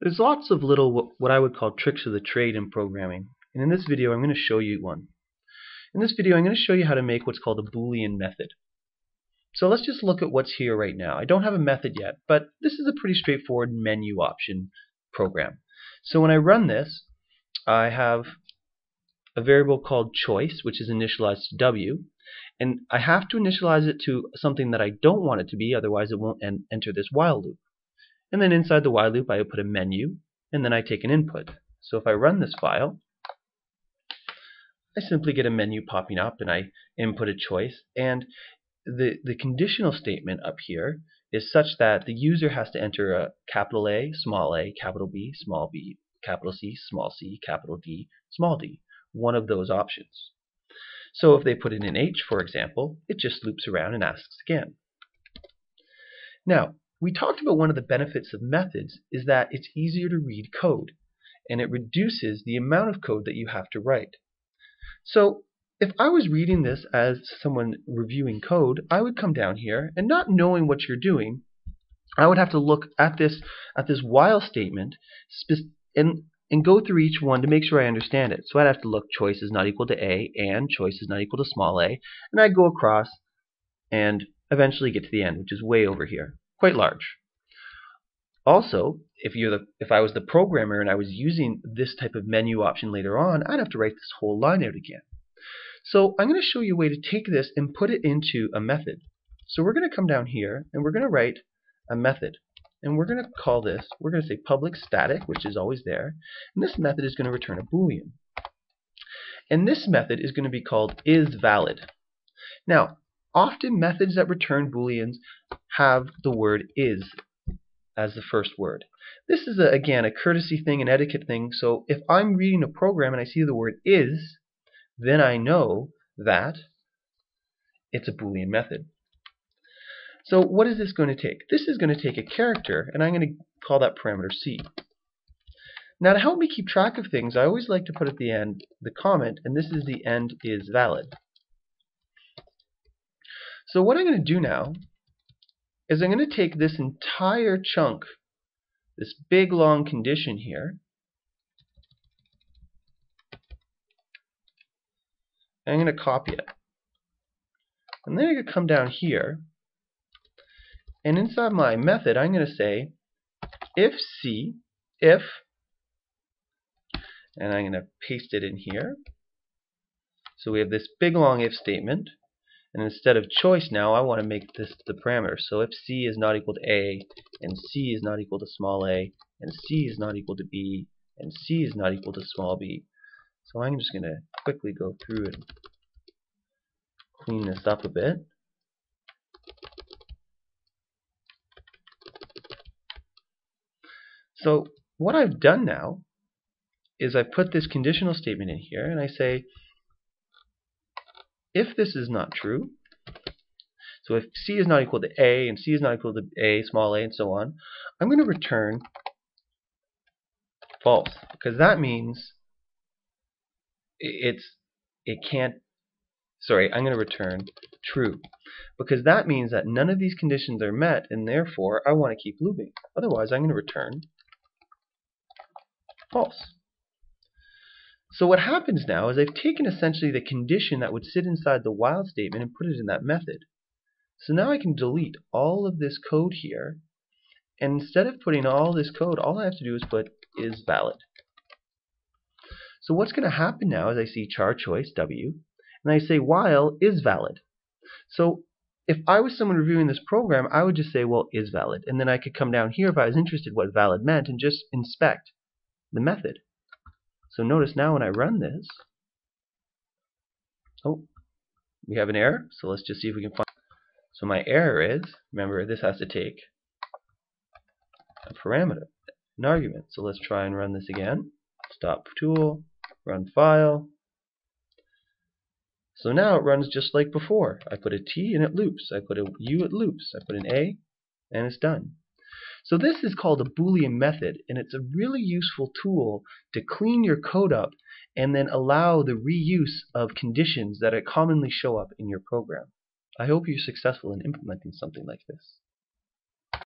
There's lots of little what I would call tricks of the trade in programming, and in this video I'm going to show you one. In this video I'm going to show you how to make what's called a Boolean method. So let's just look at what's here right now. I don't have a method yet, but this is a pretty straightforward menu option program. So when I run this, I have a variable called choice, which is initialized to W, and I have to initialize it to something that I don't want it to be, otherwise it won't enter this while loop. And then inside the while loop I would put a menu, and then I take an input. So if I run this file, I simply get a menu popping up and I input a choice, and the conditional statement up here is such that the user has to enter a capital A, capital B, capital C, capital D, small d, one of those options. So if they put in an H, for example, it just loops around and asks again. Now, we talked about one of the benefits of methods is that it's easier to read code, and it reduces the amount of code that you have to write. So if I was reading this as someone reviewing code, I would come down here, and not knowing what you're doing, I would have to look at this while statement and go through each one to make sure I understand it. So I'd have to look choice is not equal to A and choice is not equal to small a, and I'd go across and eventually get to the end, which is way over here, quite large. Also, if I was the programmer and I was using this type of menu option later on, I'd have to write this whole line out again. So I'm going to show you a way to take this and put it into a method. So we're going to come down here and we're going to write a method. And we're going to call this, we're going to say public static, which is always there. And this method is going to return a Boolean. And this method is going to be called isValid. Now, often methods that return Booleans have the word is as the first word. This is, again, a courtesy thing, an etiquette thing. So if I'm reading a program and I see the word is, then I know that it's a Boolean method. So what is this going to take? This is going to take a character, and I'm going to call that parameter C. Now to help me keep track of things, I always like to put at the end the comment, and this is the end is valid. So what I'm going to do now is I'm going to take this entire chunk, this big long condition here, and I'm going to copy it. And then I'm going to come down here, and inside my method I'm going to say if C, if, and I'm going to paste it in here. So we have this big long if statement, and instead of choice now I want to make this the parameter. So if C is not equal to A, and C is not equal to small a, and C is not equal to B, and C is not equal to small b. So I'm just going to quickly go through and clean this up a bit. So what I've done now is I put this conditional statement in here and I say if this is not true, so if C is not equal to A and C is not equal to A, small a, and so on, I'm going to return false, because that means I'm going to return true, because that means that none of these conditions are met, and therefore I want to keep looping. Otherwise I'm going to return false. So what happens now is I've taken essentially the condition that would sit inside the while statement and put it in that method. So now I can delete all of this code here, and instead of putting all this code, all I have to do is put is valid. So what's going to happen now is I see char choice W, and I say while is valid. So if I was someone reviewing this program, I would just say, well, is valid, and then I could come down here if I was interested what valid meant and just inspect the method. So notice now when I run this, oh, we have an error. So let's just see if we can find. So my error is, remember, this has to take a parameter, an argument. So let's try and run this again. Stop tool, run file. So now it runs just like before. I put a T and it loops. I put a U, it loops. I put an A, and it's done. So this is called a Boolean method, and it's a really useful tool to clean your code up and then allow the reuse of conditions that commonly show up in your program. I hope you're successful in implementing something like this.